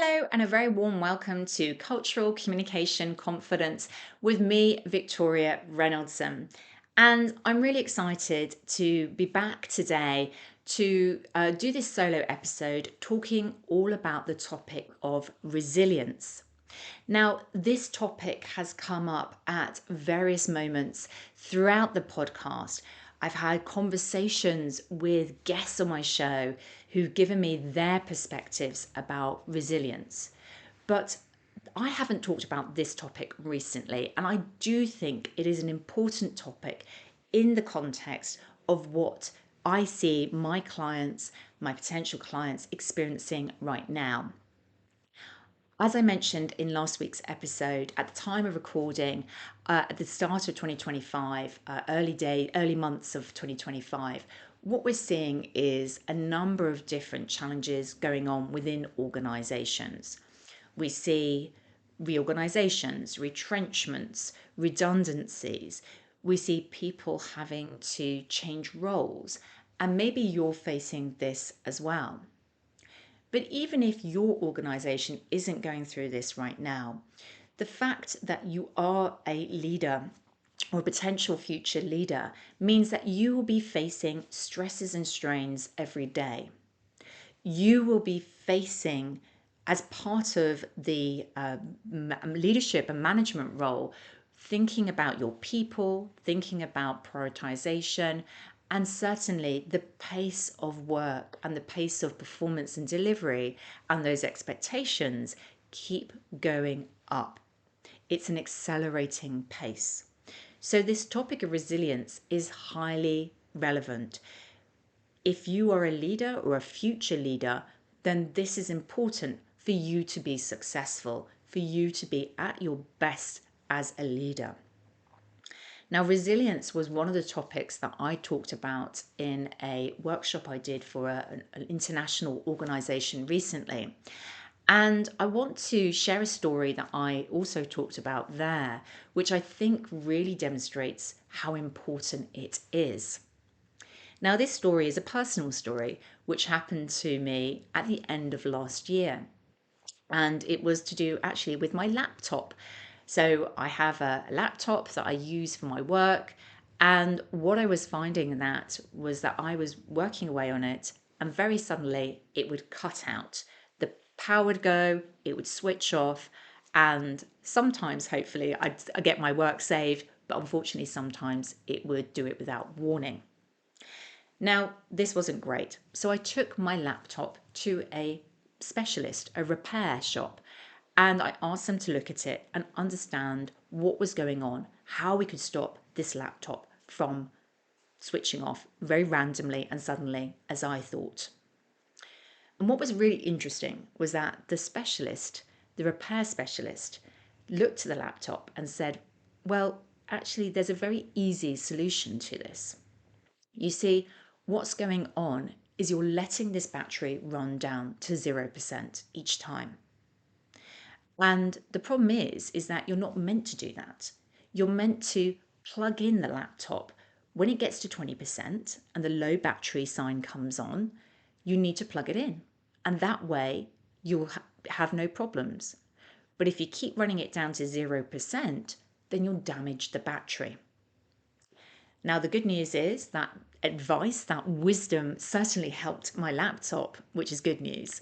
Hello, and a very warm welcome to Cultural Communication Confidence with me, Victoria Reynoldson. And I'm really excited to be back today to do this solo episode talking all about the topic of resilience. Now, this topic has come up at various moments throughout the podcast. I've had conversations with guests on my show who've given me their perspectives about resilience. But I haven't talked about this topic recently, and I do think it is an important topic in the context of what I see my clients, my potential clients experiencing right now. As I mentioned in last week's episode, at the time of recording, at the start of 2025, early months of 2025, what we're seeing is a number of different challenges going on within organizations. We see reorganizations, retrenchments, redundancies. We see people having to change roles, and maybe you're facing this as well. But even if your organization isn't going through this right now, the fact that you are a leader or a potential future leader means that you will be facing stresses and strains every day. You will be facing, as part of the leadership and management role, thinking about your people, thinking about prioritization, and certainly the pace of work and the pace of performance and delivery and those expectations keep going up. It's an accelerating pace. So, this topic of resilience is highly relevant. If you are a leader or a future leader, then this is important for you to be successful, for you to be at your best as a leader. Now, resilience was one of the topics that I talked about in a workshop I did for an international organization recently. And I want to share a story that I also talked about there, which I think really demonstrates how important it is. Now, this story is a personal story which happened to me at the end of last year. And it was to do actually with my laptop. So I have a laptop that I use for my work. And what I was finding that was that I was working away on it, and very suddenly it would cut out. The power would go, it would switch off, and sometimes, hopefully, I'd get my work saved, but unfortunately, sometimes it would do it without warning. Now, this wasn't great. So I took my laptop to a specialist, a repair shop, and I asked them to look at it and understand what was going on, how we could stop this laptop from switching off very randomly and suddenly, as I thought. And what was really interesting was that the repair specialist, looked at the laptop and said, well, actually, there's a very easy solution to this. You see, what's going on is you're letting this battery run down to 0% each time. And the problem is that you're not meant to do that. You're meant to plug in the laptop when it gets to 20% and the low battery sign comes on. You need to plug it in, and that way you'll have no problems. But if you keep running it down to 0%, then you'll damage the battery. Now, the good news is that advice, that wisdom certainly helped my laptop, which is good news.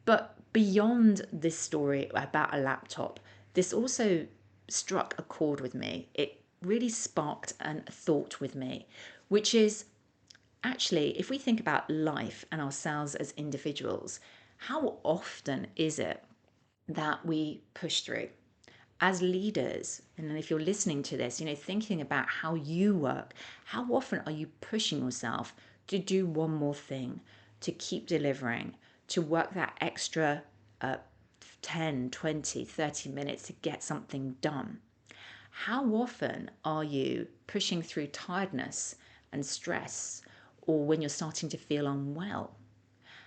But beyond this story about a laptop, this also struck a chord with me. It really sparked a thought with me, which is actually, if we think about life and ourselves as individuals, how often is it that we push through? As leaders, and if you're listening to this, thinking about how you work, how often are you pushing yourself to do one more thing, to keep delivering, to work that extra 10, 20, 30 minutes to get something done? How often are you pushing through tiredness and stress, or when you're starting to feel unwell?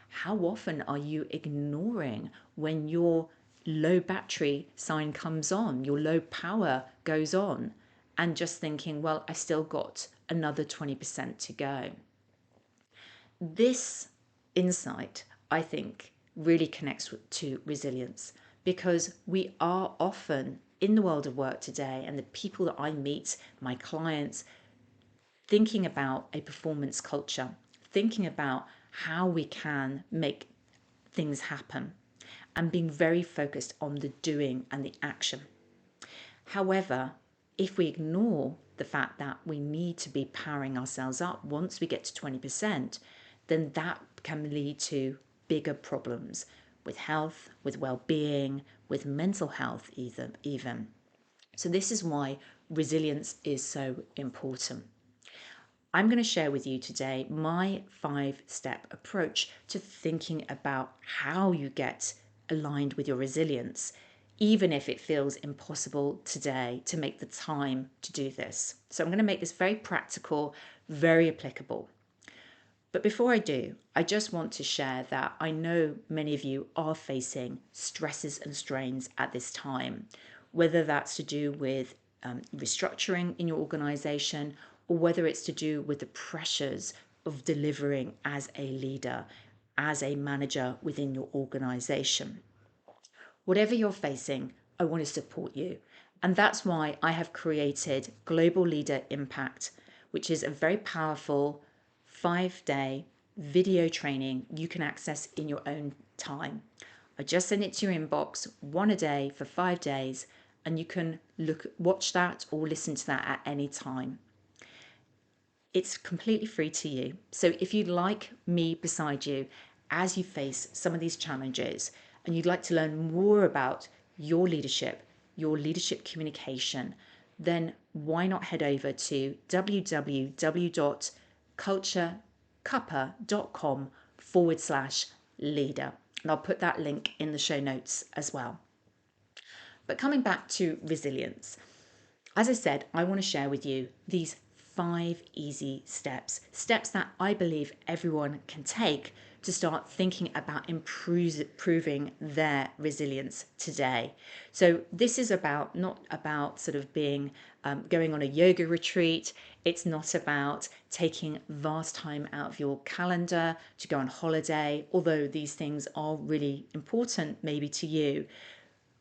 How often are you ignoring when your low battery sign comes on, your low power goes on, and just thinking, well, I've still got another 20% to go? This insight, I think, really connects to resilience, because we are often in the world of work today, and the people that I meet, my clients, thinking about a performance culture, thinking about how we can make things happen, and being very focused on the doing and the action. However, if we ignore the fact that we need to be powering ourselves up once we get to 20%, then that can lead to bigger problems with health, with well-being, with mental health even. So this is why resilience is so important. I'm going to share with you today my 5-step approach to thinking about how you get aligned with your resilience, even if it feels impossible today to make the time to do this. So I'm going to make this very practical, very applicable. But before I do, I just want to share that I know many of you are facing stresses and strains at this time, whether that's to do with restructuring in your organization, or whether it's to do with the pressures of delivering as a leader, as a manager within your organization. Whatever you're facing, I want to support you. And that's why I have created Global Leader Impact, which is a very powerful 5-day video training you can access in your own time. I just send it to your inbox, one a day for 5 days, and you can watch that or listen to that at any time. It's completely free to you. So if you'd like me beside you as you face some of these challenges, and you'd like to learn more about your leadership communication, then why not head over to www.culturecuppa.com/leader. And I'll put that link in the show notes as well. But coming back to resilience, as I said, I want to share with you these 5 easy steps that I believe everyone can take to start thinking about improving their resilience today. So this is not about sort of being going on a yoga retreat. It's not about taking vast time out of your calendar to go on holiday, although these things are really important maybe to you.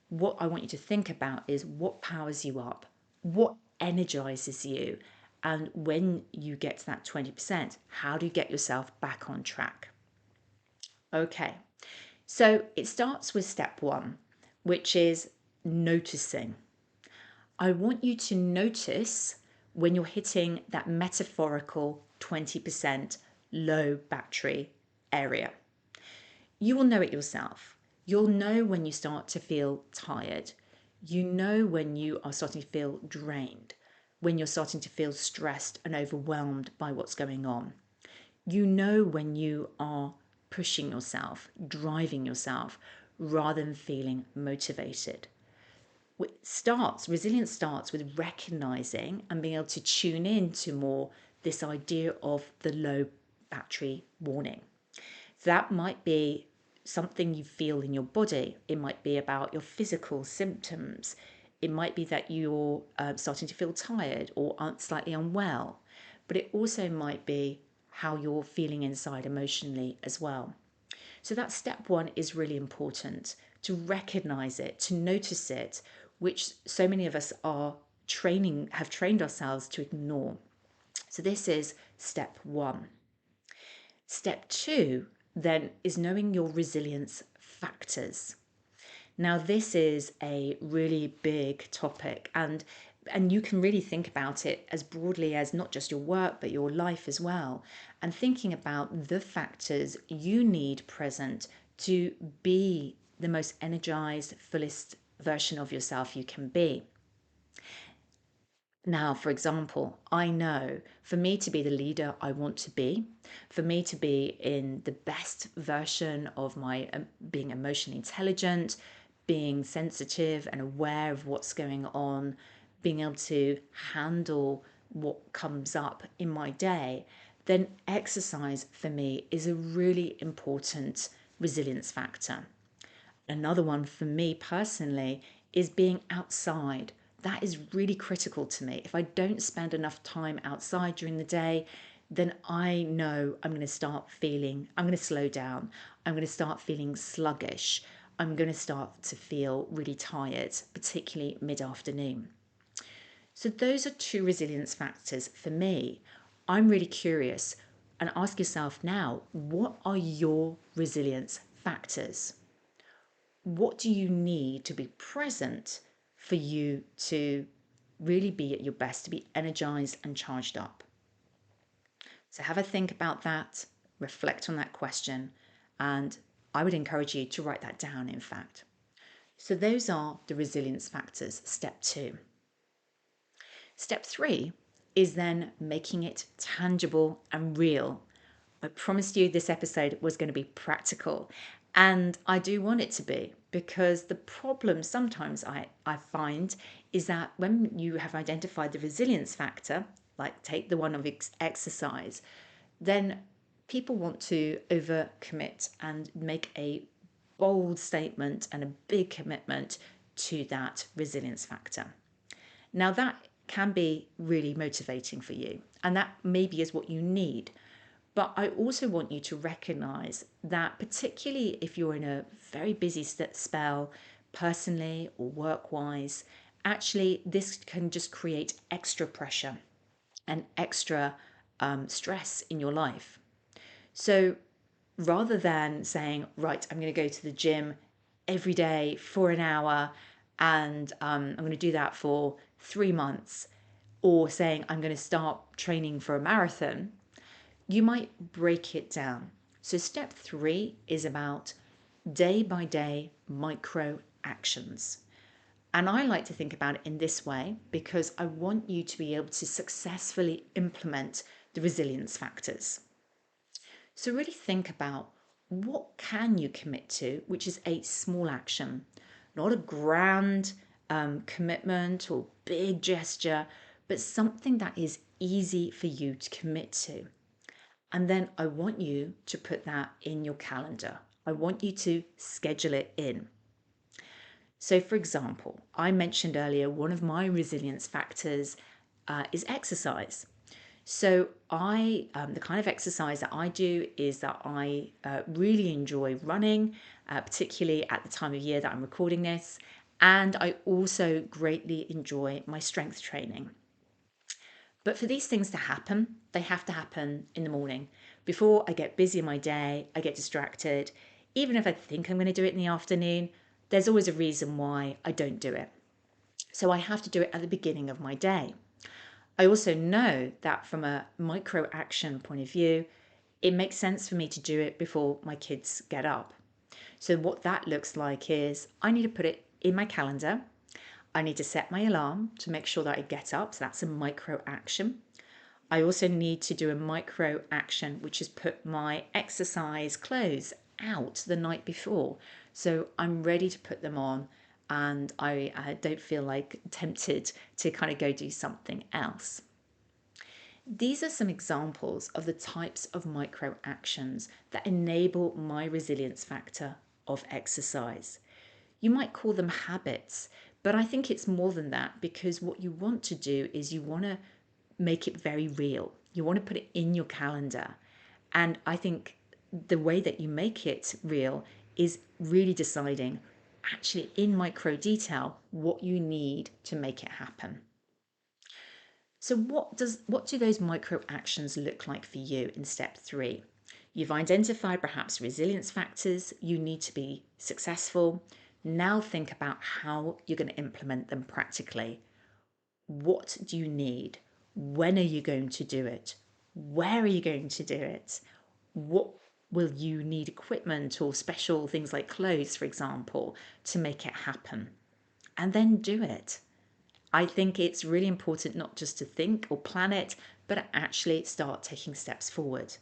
What I want you to think about is what powers you up, what energizes you, and when you get to that 20%, how do you get yourself back on track? Okay, so it starts with step 1, which is noticing. I want you to notice when you're hitting that metaphorical 20% low battery area. You will know it yourself. You'll know when you start to feel tired. You know when you are starting to feel drained, when you're starting to feel stressed and overwhelmed by what's going on. You know when you are pushing yourself, driving yourself, rather than feeling motivated. Resilience starts with recognizing and being able to tune in to more this idea of the low battery warning. That might be something you feel in your body. It might be about your physical symptoms. It might be that you're starting to feel tired or slightly unwell. But it also might be how you're feeling inside emotionally as well. So that step 1 is really important, to recognize it, to notice it, which so many of us have trained ourselves to ignore. So this is step 1. Step 2 then is knowing your resilience factors. Now, this is a really big topic, and you can really think about it as broadly as not just your work, but your life as well. And thinking about the factors you need present to be the most energized, fullest version of yourself you can be. Now, for example, I know for me to be the leader I want to be, for me to be in the best version of my being emotionally intelligent, being sensitive and aware of what's going on, being able to handle what comes up in my day, then exercise for me is a really important resilience factor. Another one for me personally is being outside. That is really critical to me. If I don't spend enough time outside during the day, then I know I'm going to slow down. I'm going to start feeling sluggish. I'm going to start to feel really tired, particularly mid afternoon. So, those are two resilience factors for me. I'm really curious, and ask yourself now, what are your resilience factors? What do you need to be present for you to really be at your best, to be energized and charged up? So have a think about that, reflect on that question, and I would encourage you to write that down, in fact. So those are the resilience factors, step two. Step three is then making it tangible and real. I promised you this episode was going to be practical, and I do want it to be, because the problem sometimes I find is that when you have identified the resilience factor, like take the one of exercise, then people want to overcommit and make a bold statement and a big commitment to that resilience factor. Now, that can be really motivating for you, and that maybe is what you need. But I also want you to recognize that, particularly if you're in a very busy spell, personally or work wise, actually, this can just create extra pressure and extra stress in your life. So rather than saying, right, I'm going to go to the gym every day for an hour and I'm going to do that for 3 months, or saying I'm going to start training for a marathon, you might break it down. So, step three is about day by day micro actions. And I like to think about it in this way because I want you to be able to successfully implement the resilience factors. So really think about, what can you commit to, which is a small action, not a grand commitment or big gesture, but something that is easy for you to commit to. And then I want you to put that in your calendar. I want you to schedule it in. So, for example, I mentioned earlier one of my resilience factors is exercise. So, the kind of exercise that I do is that I really enjoy running, particularly at the time of year that I'm recording this. And I also greatly enjoy my strength training. But for these things to happen, they have to happen in the morning. Before I get busy in my day, I get distracted. Even if I think I'm going to do it in the afternoon, there's always a reason why I don't do it. So I have to do it at the beginning of my day. I also know that from a micro action point of view, it makes sense for me to do it before my kids get up. So what that looks like is I need to put it in my calendar. I need to set my alarm to make sure that I get up. So that's a micro action. I also need to do a micro action, which is put my exercise clothes out the night before. So I'm ready to put them on and I don't feel like tempted to kind of go do something else. These are some examples of the types of micro actions that enable my resilience factor of exercise. You might call them habits, but I think it's more than that, because what you want to do is you want to make it very real. You want to put it in your calendar. And I think the way that you make it real is really deciding, actually in micro detail, what you need to make it happen. So what do those micro actions look like for you in step three? You've identified perhaps resilience factors you need to be successful. Now think about how you're going to implement them practically. What do you need? When are you going to do it? Where are you going to do it? What will you need equipment or special things like clothes, for example, to make it happen? And then do it. I think it's really important not just to think or plan it, but actually start taking steps forward.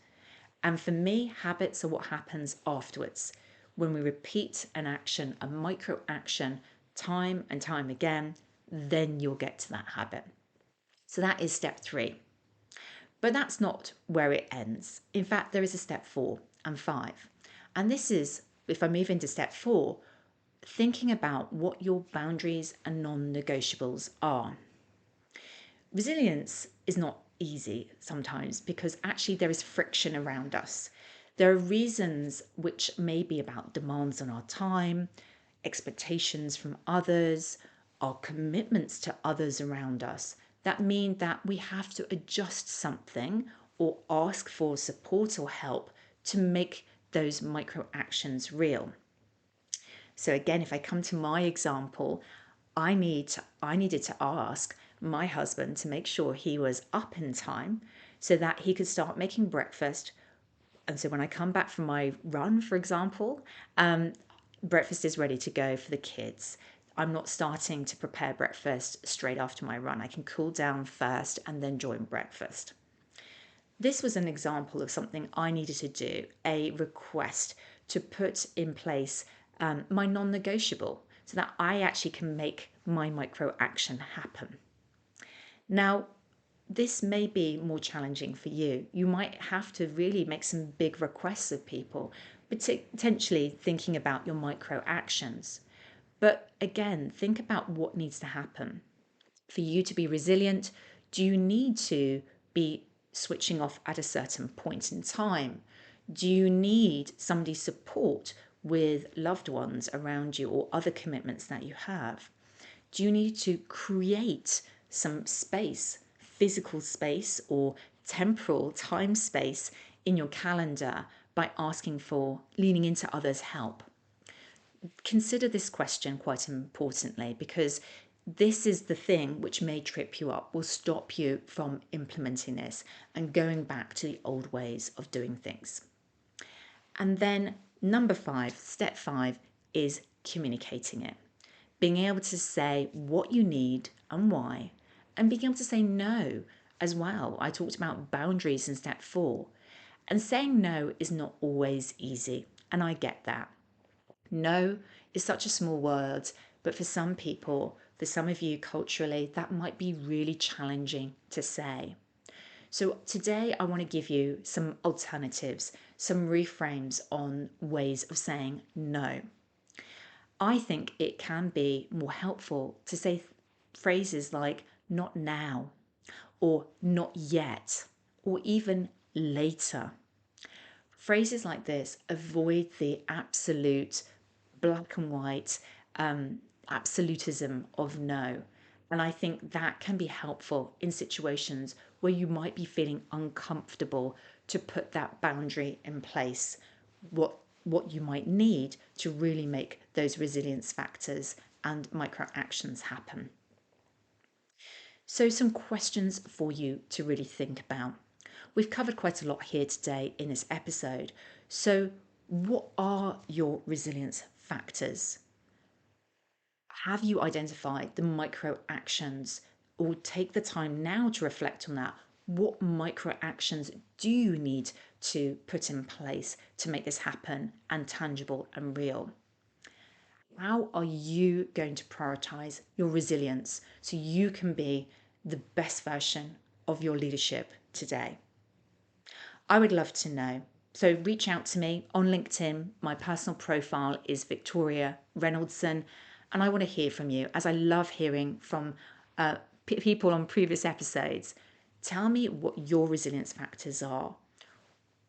And for me, habits are what happens afterwards. When we repeat an action, a micro action, time and time again, then you'll get to that habit. So that is step three. But that's not where it ends. In fact, there is a step four and five. And this is, if I move into step four, thinking about what your boundaries and non negotiables are. Resilience is not easy sometimes because actually there is friction around us. There are reasons which may be about demands on our time, expectations from others, our commitments to others around us that mean that we have to adjust something or ask for support or help to make those micro actions real. So again, if I come to my example, I needed to ask my husband to make sure he was up in time so that he could start making breakfast. And so when I come back from my run, for example, breakfast is ready to go for the kids. I'm not starting to prepare breakfast straight after my run. I can cool down first and then join breakfast. This was an example of something I needed to do, a request to put in place my non negotiable so that I actually can make my micro action happen. Now, this may be more challenging for you. You might have to really make some big requests of people, potentially thinking about your micro actions. But again, think about what needs to happen. For you to be resilient, do you need to be switching off at a certain point in time? Do you need somebody's support with loved ones around you or other commitments that you have? Do you need to create some space, physical space or temporal time space in your calendar by asking for leaning into others' help? Consider this question quite importantly because this is the thing which may trip you up, will stop you from implementing this and going back to the old ways of doing things. And then number 5, step 5 is communicating it. Being able to say what you need and why, and being able to say no as well. I talked about boundaries in step 4. And saying no is not always easy, and I get that. No is such a small word, but for some people, for some of you culturally, that might be really challenging to say. So today I want to give you some alternatives, some reframes on ways of saying no. I think it can be more helpful to say phrases like not now, or not yet, or even later. Phrases like this avoid the absolute black and white absolutism of no. And I think that can be helpful in situations where you might be feeling uncomfortable to put that boundary in place. What you might need to really make those resilience factors and micro actions happen. So, some questions for you to really think about. We've covered quite a lot here today in this episode. So, what are your resilience factors? Have you identified the micro actions or take the time now to reflect on that? What micro actions do you need to put in place to make this happen and tangible and real? How are you going to prioritize your resilience so you can be the best version of your leadership today? I would love to know. So reach out to me on LinkedIn. My personal profile is Victoria Reynoldson, and I want to hear from you as I love hearing from people on previous episodes. Tell me what your resilience factors are.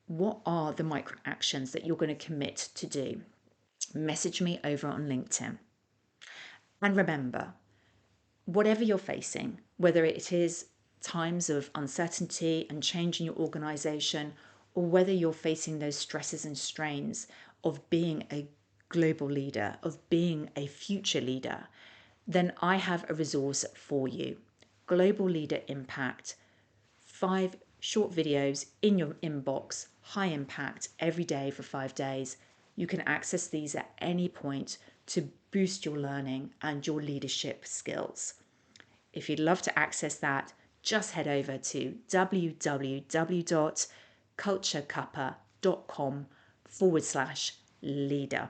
What are the micro actions that you're going to commit to do? Message me over on LinkedIn. And remember, whatever you're facing, whether it is times of uncertainty and change in your organization, or whether you're facing those stresses and strains of being a global leader, of being a future leader, then I have a resource for you. Global Leader Impact, 5 short videos in your inbox, high impact, every day for 5 days. You can access these at any point to boost your learning and your leadership skills. If you'd love to access that, just head over to www.culturecuppa.com/leader.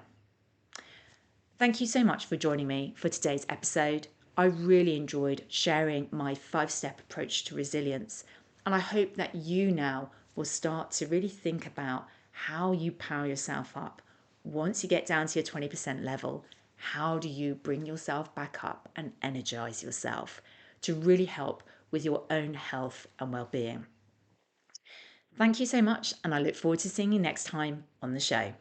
Thank you so much for joining me for today's episode. I really enjoyed sharing my 5-step approach to resilience, and I hope that you now will start to really think about how you power yourself up. Once you get down to your 20% level, how do you bring yourself back up and energize yourself to really help with your own health and well-being. Thank you so much, and I look forward to seeing you next time on the show.